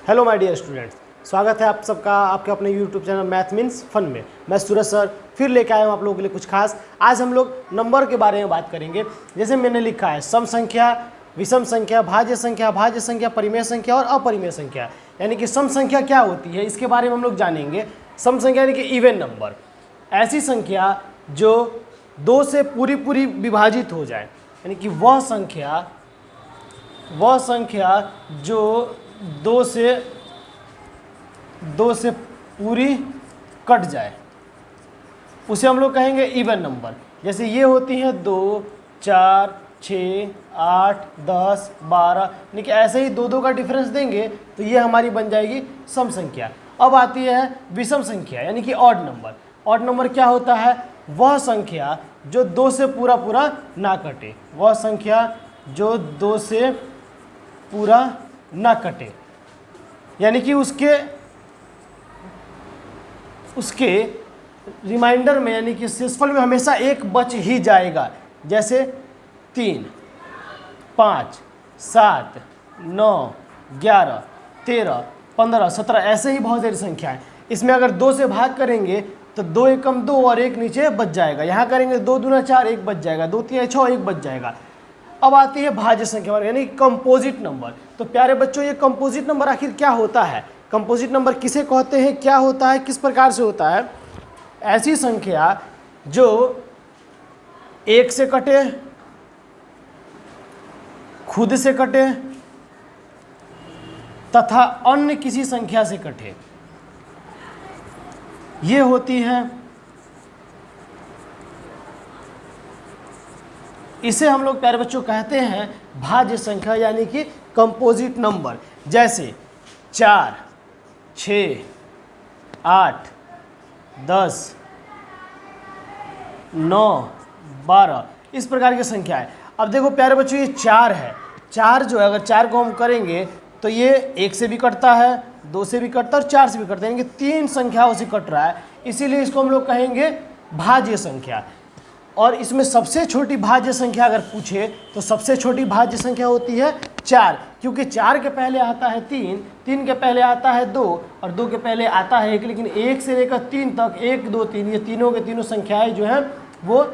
Hello my dear students, स्वागत है आप सबका आपके अपने YouTube channel math means fun में। मैं सूरज सर फिर लेके आया हूँ आप लोगों के लिए कुछ खास। आज हम लोग नंबर के बारे में बात करेंगे। जैसे मैंने लिखा है सम संख्या, विषम संख्या, भाज्य संख्या, परिमेय संख्या और अपरिमेय संख्या। यानी कि सम संख्या क्या होती है इसके बारे में हम लोग जानेंगे। सम संख्या यानी कि इवन नंबर, ऐसी संख्या जो दो से पूरी विभाजित हो जाए, यानी कि वह संख्या जो दो से पूरी कट जाए उसे हम लोग कहेंगे इवन नंबर। जैसे ये होती हैं 2, 4, 6, 8, 10, 12, यानी कि ऐसे ही दो का डिफरेंस देंगे तो ये हमारी बन जाएगी सम संख्या। अब आती है विषम संख्या यानी कि ऑड नंबर। ऑड नंबर क्या होता है? वह संख्या जो दो से पूरा ना कटे, वह संख्या जो दो से पूरा ना कटे, यानी कि उसके रिमाइंडर में यानी कि शेषफल में हमेशा एक बच ही जाएगा। जैसे 3, 5, 7, 9, 11, 13, 15, 17, ऐसे ही बहुत सारी संख्या है। इसमें अगर 2 से भाग करेंगे तो 2 एकम 2 और एक नीचे बच जाएगा। यहाँ करेंगे 2 दूना 4, एक बच जाएगा, 2 3 6, एक बच जाएगा। अब आती है भाज्य संख्या यानी कंपोजिट नंबर। तो प्यारे बच्चों, ये कंपोजिट नंबर आखिर क्या होता है? कंपोजिट नंबर किसे कहते हैं, क्या होता है, किस प्रकार से होता है? ऐसी संख्या जो 1 से कटे, खुद से कटे तथा अन्य किसी संख्या से कटे, ये होती है, इसे हम लोग प्यारे बच्चों कहते हैं भाज्य संख्या यानी कि कंपोजिट नंबर। जैसे 4, 6, 8, 10, 9, 12, इस प्रकार की संख्या है। अब देखो प्यारे बच्चों, ये 4 है। 4 जो है, अगर 4 को हम करेंगे तो ये 1 से भी कटता है, 2 से भी कटता है और 4 से भी कटता है, यानी कि 3 संख्याओं से कट रहा है। इसीलिए इसको हम लोग कहेंगे भाज्य संख्या। और इसमें सबसे छोटी भाज्य संख्या अगर पूछे तो सबसे छोटी भाज्य संख्या होती है 4, क्योंकि 4 के पहले आता है 3, 3 के पहले आता है 2 और 2 के पहले आता है 1। लेकिन 1 से लेकर 3 तक 1, 2, 3 ये तीनों के तीनों संख्याएं जो हैं वो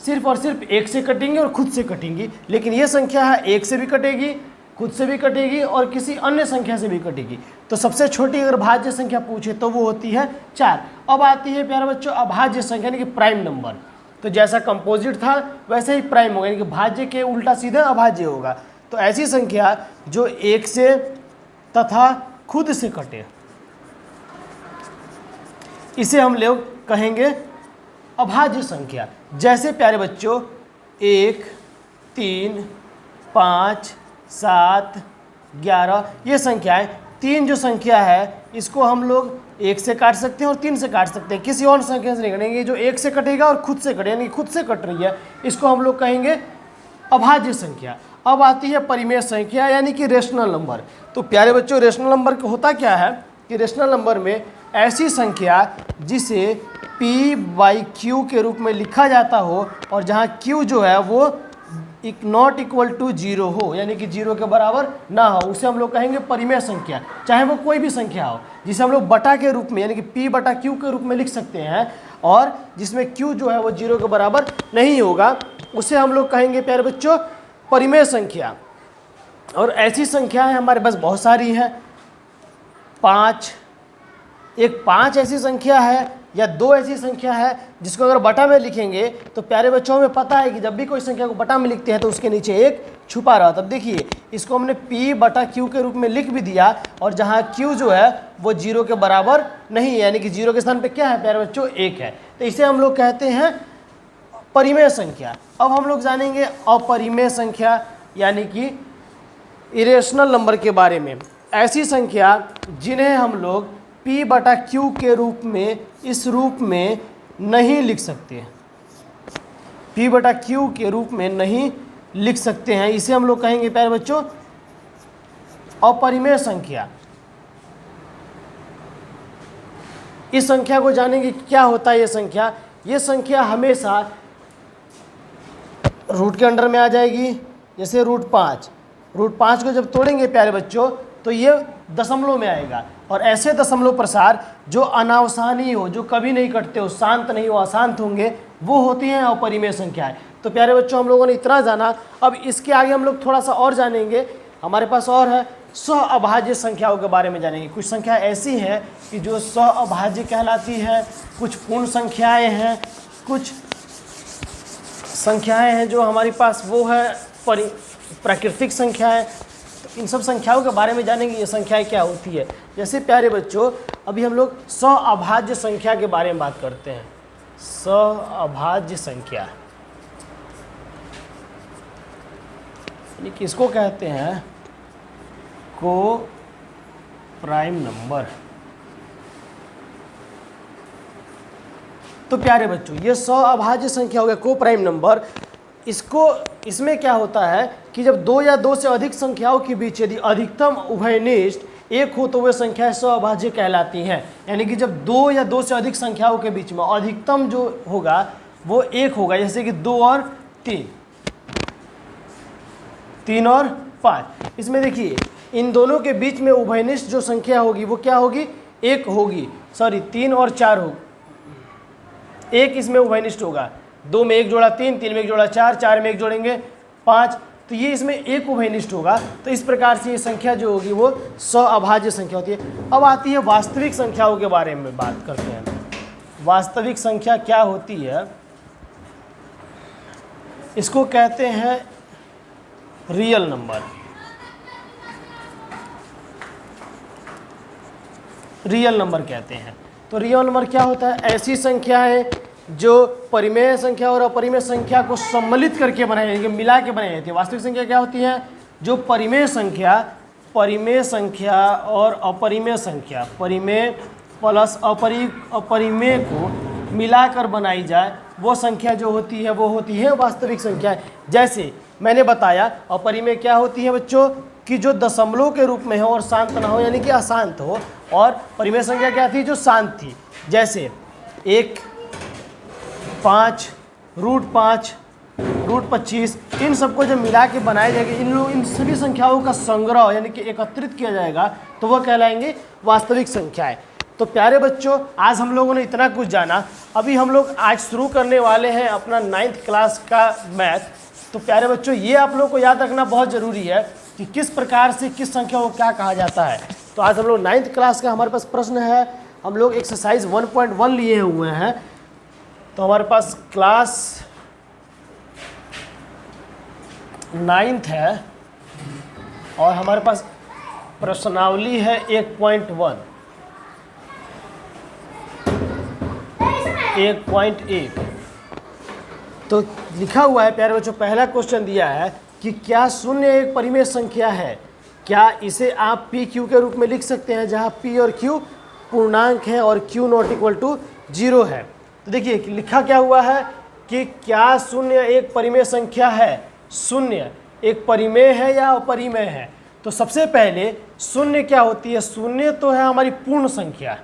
सिर्फ और सिर्फ 1 से कटेंगी और खुद से कटेंगी। लेकिन ये संख्या है 1 से भी कटेगी, खुद से भी कटेगी और किसी अन्य संख्या से भी कटेगी। तो सबसे छोटी अगर भाज्य संख्या पूछे तो वो होती है 4। अब आती है प्यारे बच्चों अभाज्य संख्या यानी कि प्राइम नंबर। तो जैसा कंपोजिट था वैसे ही प्राइम होगा, यानी कि भाज्य के उल्टा सीधा अभाज्य होगा। तो ऐसी संख्या जो 1 से तथा खुद से कटे, इसे हम लोग कहेंगे अभाज्य संख्या। जैसे प्यारे बच्चों 1, 3, 5, 7, 11 ये संख्याएं, 3 जो संख्या है इसको हम लोग 1 से काट सकते हैं और 3 से काट सकते हैं, किसी और संख्या से नहीं कटेंगे। जो 1 से कटेगा और खुद से कटे, यानी खुद से कट रही है, इसको हम लोग कहेंगे अभाज्य संख्या। अब आती है परिमेय संख्या यानी कि रेशनल नंबर। तो प्यारे बच्चों, रेशनल नंबर होता क्या है कि रेशनल नंबर में ऐसी संख्या जिसे p/q के रूप में लिखा जाता हो और जहाँ q जो है वो नॉट इक्वल टू 0 हो, यानी कि 0 के बराबर ना हो, उसे हम लोग कहेंगे परिमेय संख्या। चाहे वो कोई भी संख्या हो जिसे हम लोग बटा के रूप में यानी कि p/q के रूप में लिख सकते हैं और जिसमें q जो है वो 0 के बराबर नहीं होगा, उसे हम लोग कहेंगे प्यारे बच्चों परिमेय संख्या। और ऐसी संख्याएं हमारे पास बहुत सारी हैं। 5 ऐसी संख्या है या 2 ऐसी संख्या है जिसको अगर बटा में लिखेंगे तो प्यारे बच्चों हमें पता है कि जब भी कोई संख्या को बटा में लिखते हैं तो उसके नीचे एक छुपा रहा। तब देखिए इसको हमने p/q के रूप में लिख भी दिया और जहाँ q जो है वो 0 के बराबर नहीं है, यानी कि 0 के स्थान पे क्या है प्यारे बच्चों 1 है। तो इसे हम लोग कहते हैं परिमेय संख्या। अब हम लोग जानेंगे अपरिमेय संख्या यानी कि इरेशनल नंबर के बारे में। ऐसी संख्या जिन्हें हम लोग p/q के रूप में इस रूप में नहीं लिख सकते, p/q के रूप में नहीं लिख सकते हैं, इसे हम लोग कहेंगे प्यारे बच्चों अपरिमेय संख्या। इस संख्या को जानेंगे क्या होता है ये संख्या हमेशा रूट के अंडर में आ जाएगी। जैसे रूट 5 को जब तोड़ेंगे प्यारे बच्चों तो ये दशमलव में आएगा। और ऐसे दशमलव प्रसार जो अनावसानी हो, जो कभी नहीं कटते हो, शांत नहीं हो, अशांत होंगे, वो होती हैं अपरिमेय संख्याएं। तो प्यारे बच्चों, हम लोगों ने इतना जाना, अब इसके आगे हम लोग थोड़ा सा और जानेंगे। हमारे पास और है सहअभाज्य संख्याओं के बारे में जानेंगे। कुछ संख्या ऐसी हैं कि जो सहअभाज्य कहलाती है, कुछ पूर्ण संख्याएं हैं, कुछ संख्याएं हैं जो हमारे पास वो है प्राकृतिक संख्याएं। तो इन सब संख्याओं के बारे में जानेंगे, ये संख्याएं क्या होती है। जैसे प्यारे बच्चों, अभी हम लोग सहअभाज्य संख्या के बारे में बात करते हैं। सहअभाज्य संख्या यानी किसको कहते हैं? को प्राइम नंबर। तो प्यारे बच्चों, ये सहअभाज्य संख्या हो गया को प्राइम नंबर। इसमें क्या होता है कि जब दो या दो से अधिक संख्याओं के बीच यदि अधिकतम उभयनिष्ठ एक हो तो वे संख्याएं सहअभाज्य कहलाती हैं। यानी कि जब दो या दो से अधिक संख्याओं के बीच में अधिकतम जो होगा वो एक होगा, जैसे कि 2 और 3, 3 और 5। इसमें देखिए, इन दोनों के बीच में उभयनिष्ठ जो संख्या होगी वो क्या होगी? एक होगी। सॉरी, 3 और 4 होगी। एक इसमें उभयनिष्ठ होगा, 2 में एक जोड़ा 3, 3 में एक जोड़ा 4, 4 में एक जोड़ेंगे 5, तो ये इसमें एक उभयनिष्ठ होगा। तो इस प्रकार से ये संख्या जो होगी वो सहअभाज्य संख्या होती है। अब आती है वास्तविक संख्याओं के बारे में बात करते हैं। वास्तविक संख्या क्या होती है? इसको कहते हैं रियल नंबर। रियल नंबर कहते हैं। तो रियल नंबर क्या होता है? ऐसी संख्याएं जो परिमेय संख्या और अपरिमेय संख्या को सम्मिलित करके बनाई जाती है, मिला के बनाई जाती है। वास्तविक संख्या क्या होती है? जो परिमेय संख्या और अपरिमेय संख्या, परिमेय प्लस अपरिमेय को मिलाकर बनाई जाए, वो संख्या जो होती है वो होती है वास्तविक संख्या। जैसे मैंने बताया, अपरिमेय क्या होती है बच्चों? कि जो दशमलव के रूप में हो और शांत ना हो, यानी कि अशांत हो। और परिमेय संख्या क्या थी? जो शांत थी। जैसे 1, 5, √5, √25, इन सबको जब मिला के बनाए जाएंगे, इन सभी संख्याओं का संग्रह यानी कि एकत्रित किया जाएगा, तो वह कहलाएंगे वास्तविक संख्याएं। तो प्यारे बच्चों, आज हम लोगों ने इतना कुछ जाना। अभी हम लोग आज शुरू करने वाले हैं अपना 9th क्लास का मैथ। तो प्यारे बच्चों, ये आप लोग को याद रखना बहुत ज़रूरी है कि किस प्रकार से किस संख्या को क्या कहा जाता है। तो आज हम लोग 9th क्लास का हमारे पास प्रश्न है। हम लोग एक्सरसाइज 1.1 लिए हुए हैं। तो हमारे पास क्लास 9th है और हमारे पास प्रश्नावली है 1.1, 1.1। तो लिखा हुआ है प्यारे बच्चों, पहला क्वेश्चन दिया है कि क्या शून्य एक परिमेय संख्या है? क्या इसे आप पी क्यू के रूप में लिख सकते हैं, जहां पी और क्यू पूर्णांक है और क्यू नॉट इक्वल टू 0 है? तो देखिए लिखा क्या हुआ है कि क्या शून्य एक परिमेय संख्या है? शून्य एक परिमेय है या अपरिमेय है? तो सबसे पहले शून्य क्या होती है? शून्य तो है हमारी पूर्ण संख्या।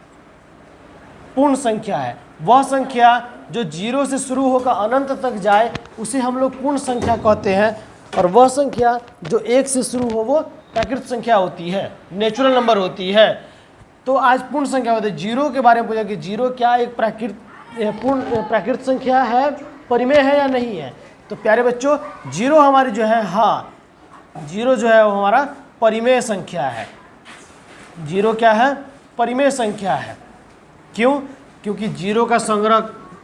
पूर्ण संख्या है वह संख्या जो 0 से शुरू होकर अनंत तक जाए, उसे हम लोग पूर्ण संख्या कहते हैं। और वह संख्या जो 1 से शुरू हो वो प्राकृतिक संख्या होती है, नेचुरल नंबर होती है। तो आज पूर्ण संख्या होती है। 0 के बारे में पूछा कि 0 क्या एक प्राकृतिक संख्या है, परिमेय है या नहीं है? तो प्यारे बच्चों, 0 हमारी जो है, हाँ 0 जो है वो हमारा परिमेय संख्या है। 0 क्या है? परिमेय संख्या है। क्यों? क्योंकि 0 का संग्रह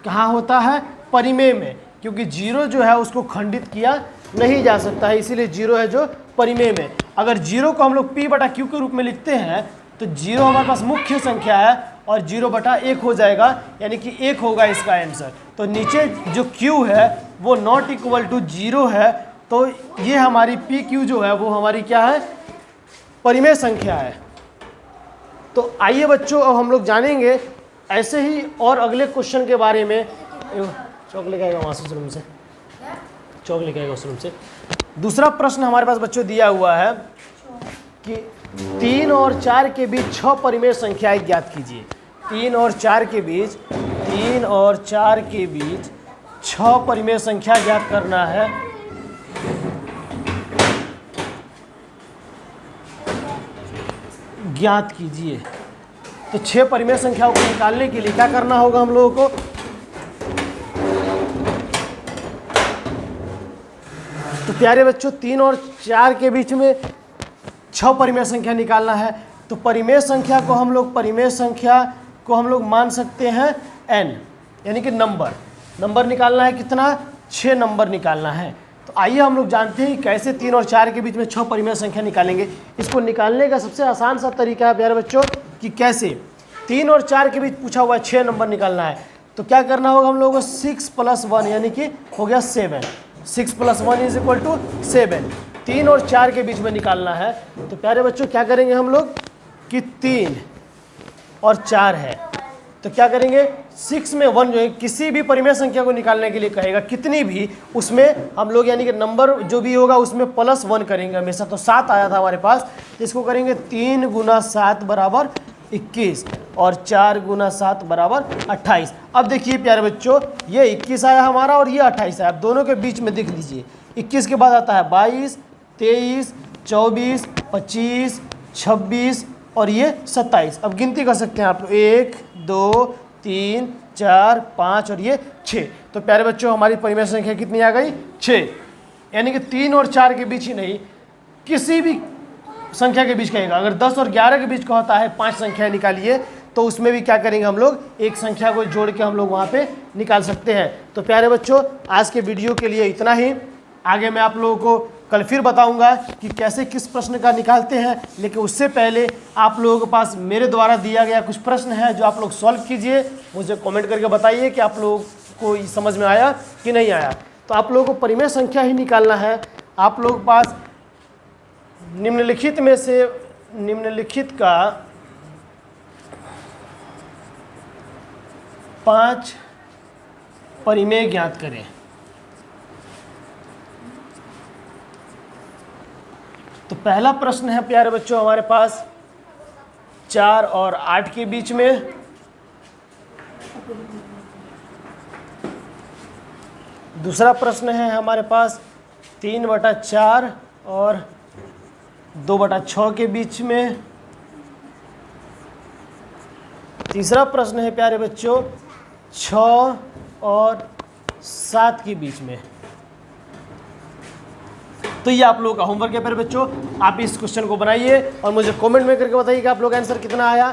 कहाँ होता है? परिमेय में। क्योंकि 0 जो है उसको खंडित किया नहीं जा सकता है, इसीलिए 0 है जो परिमेय में। अगर 0 को हम लोग p/q के रूप में लिखते हैं तो 0 हमारे पास मुख्य संख्या है और 0/1 हो जाएगा, यानी कि 1 होगा इसका आंसर। तो नीचे जो q है वो नॉट इक्वल टू 0 है। तो ये हमारी pq जो है वो हमारी क्या है? परिमेय संख्या है। तो आइए बच्चों, अब हम लोग जानेंगे ऐसे ही और अगले क्वेश्चन के बारे में। चौक लेके आएगा वहाँ से रूम से, चौक लेके आएगा उस रूम से। दूसरा प्रश्न हमारे पास बच्चों दिया हुआ है कि 3 और 4 के बीच 6 परिमेय संख्याएं ज्ञात कीजिए। 3 और 4 के बीच 6 परिमेय संख्या ज्ञात करना है। ज्ञात कीजिए। तो 6 परिमेय संख्याओं को निकालने के लिए क्या करना होगा हम लोगों को? तो प्यारे बच्चों 3 और 4 के बीच में 6 परिमेय संख्या निकालना है। तो परिमेय संख्या को हम लोग मान सकते हैं n, यानी कि नंबर निकालना है कितना? 6 नंबर निकालना है। तो आइए हम लोग जानते हैं कैसे 3 और 4 के बीच में 6 परिमेय संख्या निकालेंगे। इसको निकालने का सबसे आसान सा तरीका है प्यारे बच्चों कि कैसे 3 और 4 के बीच पूछा हुआ है 6 नंबर निकालना है। तो क्या करना होगा हम लोगों को? 6 + 1 यानी कि हो गया 7। 6 + 1 = 7। 3 और 4 के बीच में निकालना है। तो प्यारे बच्चों क्या करेंगे हम लोग कि 3 और 4 है, तो क्या करेंगे? 6 में 1 जो है किसी भी परिमेय संख्या को निकालने के लिए कहेगा, कितनी भी, उसमें हम लोग यानी कि नंबर जो भी होगा उसमें +1 करेंगे हमेशा। तो 7 आया था हमारे पास, तो इसको करेंगे 3 × 7 = 21 और 4 × 7 = 28। अब देखिए प्यारे बच्चों ये 21 आया हमारा और ये 28 आया। आप दोनों के बीच में देख लीजिए, 21 के बाद आता है 22, 23, 24, 25, 26 और ये 27। अब गिनती कर सकते हैं आप लोग, 1, 2, 3, 4, 5 और ये 6। तो प्यारे बच्चों हमारी परिमेय संख्या कितनी आ गई? 6। यानी कि 3 और 4 के बीच ही नहीं, किसी भी संख्या के बीच कहेगा। अगर 10 और 11 के बीच का होता है 5 संख्या निकालिए, तो उसमें भी क्या करेंगे हम लोग? एक संख्या को जोड़ के हम लोग वहाँ पे निकाल सकते हैं। तो प्यारे बच्चों आज के वीडियो के लिए इतना ही। आगे मैं आप लोगों को कल फिर बताऊंगा कि कैसे किस प्रश्न का निकालते हैं, लेकिन उससे पहले आप लोगों के पास मेरे द्वारा दिया गया कुछ प्रश्न है जो आप लोग सॉल्व कीजिए। मुझे कमेंट करके बताइए कि आप लोगों को ये समझ में आया कि नहीं आया। तो आप लोगों को परिमेय संख्या ही निकालना है। आप लोगों के पास निम्नलिखित में से निम्नलिखित का 5 परिमेय ज्ञात करें। तो पहला प्रश्न है प्यारे बच्चों हमारे पास 4 और 8 के बीच में। दूसरा प्रश्न है हमारे पास 3/4 और 2/6 के बीच में। तीसरा प्रश्न है प्यारे बच्चों 6 और 7 के बीच में। तो ये आप लोगों का होमवर्क है प्यारे बच्चों। आप इस क्वेश्चन को बनाइए और मुझे कमेंट में करके बताइए कि आप लोग आंसर कितना आया।